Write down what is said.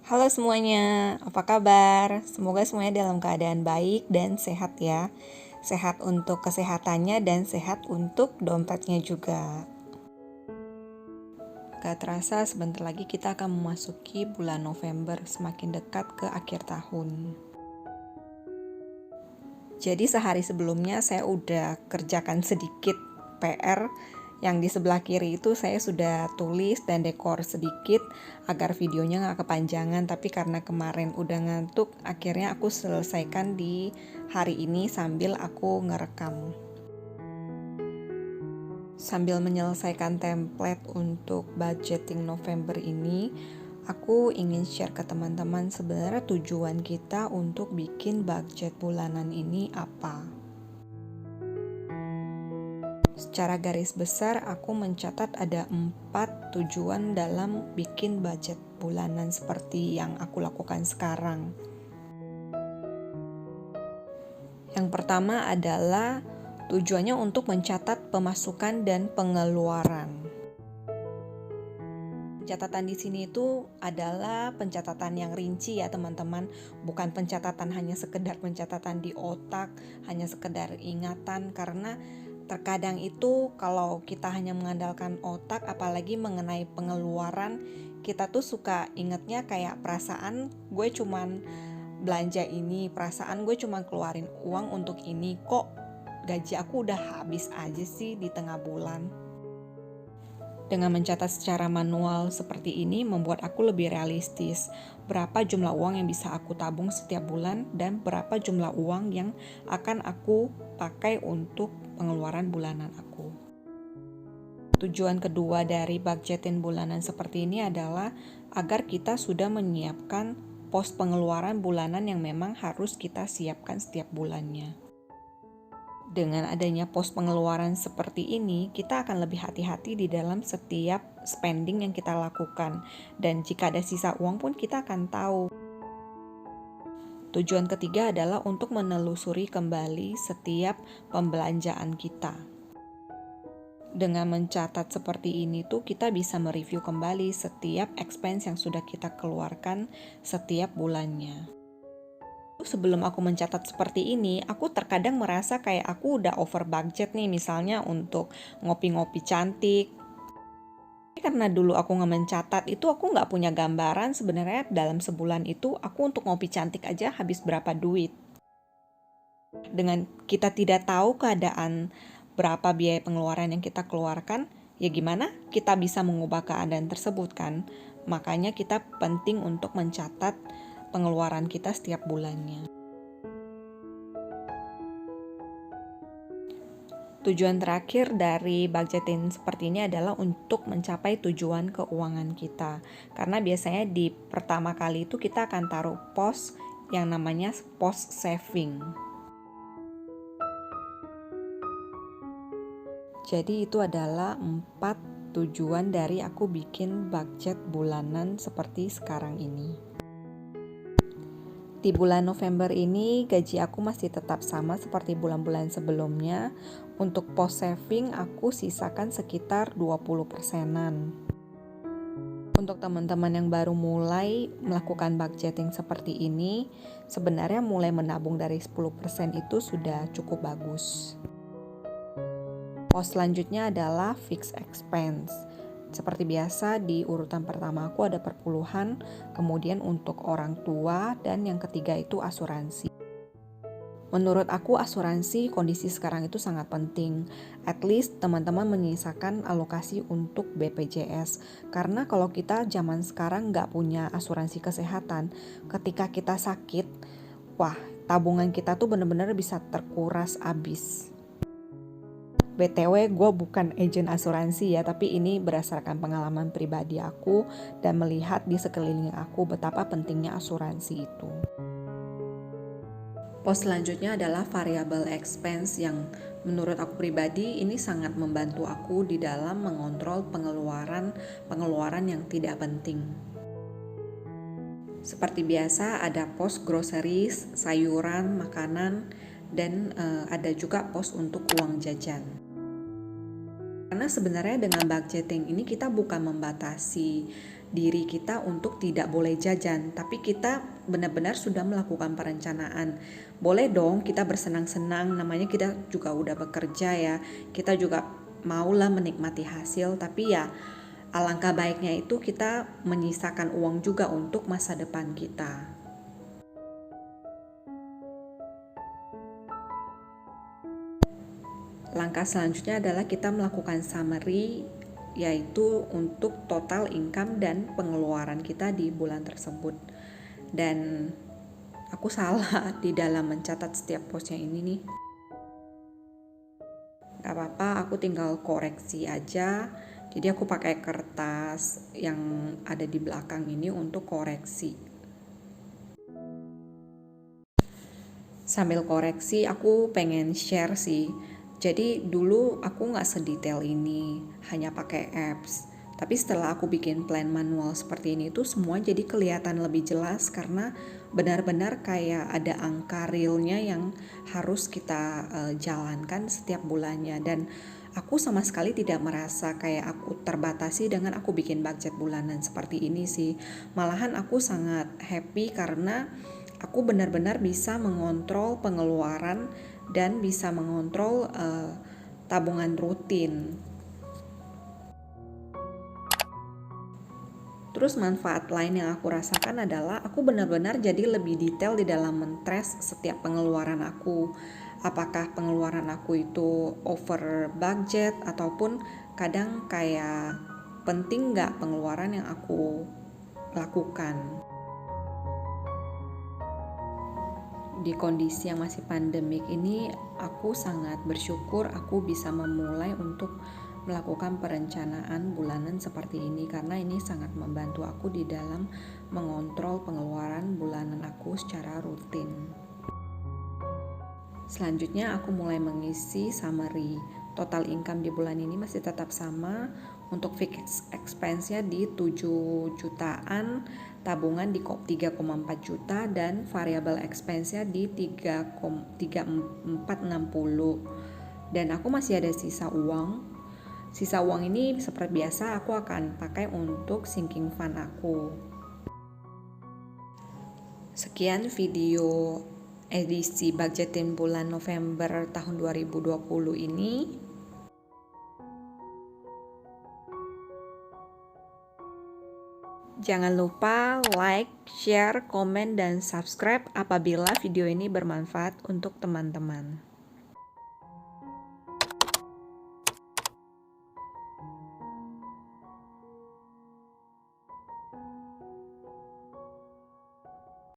Halo semuanya, apa kabar? Semoga semuanya dalam keadaan baik dan sehat ya. Sehat untuk kesehatannya dan sehat untuk dompetnya juga. Gak terasa sebentar lagi kita akan memasuki bulan November, semakin dekat ke akhir tahun. Jadi sehari sebelumnya saya udah kerjakan sedikit PR yang di sebelah kiri itu saya sudah tulis dan dekor sedikit agar videonya gak kepanjangan, tapi karena kemarin udah ngantuk akhirnya aku selesaikan di hari ini sambil aku ngerekam. Sambil menyelesaikan template untuk budgeting November ini, aku ingin share ke teman-teman sebenarnya tujuan kita untuk bikin budget bulanan ini apa. Secara garis besar, aku mencatat ada 4 tujuan dalam bikin budget bulanan seperti yang aku lakukan sekarang. Yang pertama adalah tujuannya untuk mencatat pemasukan dan pengeluaran. Pencatatan di sini itu adalah pencatatan yang rinci ya teman-teman, bukan pencatatan hanya sekedar pencatatan di otak, hanya sekedar ingatan, karena terkadang itu kalau kita hanya mengandalkan otak, apalagi mengenai pengeluaran, kita tuh suka ingetnya kayak perasaan gue cuman belanja ini, perasaan gue cuman keluarin uang untuk ini, kok gaji aku udah habis aja sih di tengah bulan. Dengan mencatat secara manual seperti ini membuat aku lebih realistis berapa jumlah uang yang bisa aku tabung setiap bulan dan berapa jumlah uang yang akan aku pakai untuk pengeluaran bulanan aku. Tujuan kedua dari budgeting bulanan seperti ini adalah agar kita sudah menyiapkan pos pengeluaran bulanan yang memang harus kita siapkan setiap bulannya. Dengan adanya pos pengeluaran seperti ini, kita akan lebih hati-hati di dalam setiap spending yang kita lakukan. Dan jika ada sisa uang pun kita akan tahu. Tujuan ketiga adalah untuk menelusuri kembali setiap pembelanjaan kita. Dengan mencatat seperti ini tuh kita bisa mereview kembali setiap expense yang sudah kita keluarkan setiap bulannya. Sebelum aku mencatat seperti ini, aku terkadang merasa kayak aku udah over budget nih, misalnya untuk ngopi-ngopi cantik. Karena dulu aku nggak mencatat itu, aku nggak punya gambaran sebenarnya dalam sebulan itu aku untuk ngopi cantik aja habis berapa duit. Dengan kita tidak tahu keadaan berapa biaya pengeluaran yang kita keluarkan, ya gimana kita bisa mengubah keadaan tersebut kan? Makanya kita penting untuk mencatat pengeluaran kita setiap bulannya. Tujuan terakhir dari budgeting seperti ini adalah untuk mencapai tujuan keuangan kita. Karena biasanya di pertama kali itu kita akan taruh pos yang namanya pos saving. Jadi itu adalah 4 tujuan dari aku bikin budget bulanan seperti sekarang ini. Di bulan November ini gaji aku masih tetap sama seperti bulan-bulan sebelumnya. Untuk pos saving aku sisakan sekitar 20%-an. Untuk teman-teman yang baru mulai melakukan budgeting seperti ini, sebenarnya mulai menabung dari 10% itu sudah cukup bagus. Pos selanjutnya adalah fixed expense. Seperti biasa di urutan pertama aku ada perpuluhan, kemudian untuk orang tua, dan yang ketiga itu asuransi. Menurut aku asuransi kondisi sekarang itu sangat penting. At least teman-teman menyisakan alokasi untuk BPJS. Karena kalau kita zaman sekarang nggak punya asuransi kesehatan, ketika kita sakit, wah tabungan kita tuh benar-benar bisa terkuras habis. BTW gue bukan agen asuransi ya, tapi ini berdasarkan pengalaman pribadi aku dan melihat di sekeliling aku betapa pentingnya asuransi itu. Pos selanjutnya adalah variable expense yang menurut aku pribadi ini sangat membantu aku di dalam mengontrol pengeluaran yang tidak penting. Seperti biasa ada pos groceries, sayuran, makanan, dan ada juga pos untuk uang jajan. Karena sebenarnya dengan budgeting ini kita bukan membatasi diri kita untuk tidak boleh jajan, tapi kita benar-benar sudah melakukan perencanaan. Boleh dong kita bersenang-senang, namanya kita juga udah bekerja ya, kita juga maulah menikmati hasil, tapi ya alangkah baiknya itu kita menyisakan uang juga untuk masa depan kita. Langkah selanjutnya adalah kita melakukan summary, yaitu untuk total income dan pengeluaran kita di bulan tersebut. Dan aku salah di dalam mencatat setiap posnya ini nih. Gak apa-apa, aku tinggal koreksi aja. Jadi aku pakai kertas yang ada di belakang ini untuk koreksi. Sambil koreksi, aku pengen share sih. Jadi dulu aku nggak sedetail ini, hanya pakai apps. Tapi setelah aku bikin plan manual seperti ini tuh semua jadi kelihatan lebih jelas karena benar-benar kayak ada angka realnya yang harus kita jalankan setiap bulannya. Dan aku sama sekali tidak merasa kayak aku terbatasi dengan aku bikin budget bulanan seperti ini sih. Malahan aku sangat happy karena aku benar-benar bisa mengontrol pengeluaran dan bisa mengontrol tabungan rutin. Terus manfaat lain yang aku rasakan adalah aku benar-benar jadi lebih detail di dalam men-trace setiap pengeluaran aku. Apakah pengeluaran aku itu over budget ataupun kadang kayak penting nggak pengeluaran yang aku lakukan. Di kondisi yang masih pandemik ini, aku sangat bersyukur aku bisa memulai untuk melakukan perencanaan bulanan seperti ini karena ini sangat membantu aku di dalam mengontrol pengeluaran bulanan aku secara rutin. Selanjutnya aku mulai mengisi summary. Total income di bulan ini masih tetap sama. Untuk fixed expense-nya di 7 jutaan, tabungan di 3,4 juta dan variable expense-nya di 3,460. Dan aku masih ada sisa uang. Sisa uang ini seperti biasa aku akan pakai untuk sinking fund aku. Sekian video edisi budgetin bulan November tahun 2020 ini. Jangan lupa like, share, komen, dan subscribe apabila video ini bermanfaat untuk teman-teman.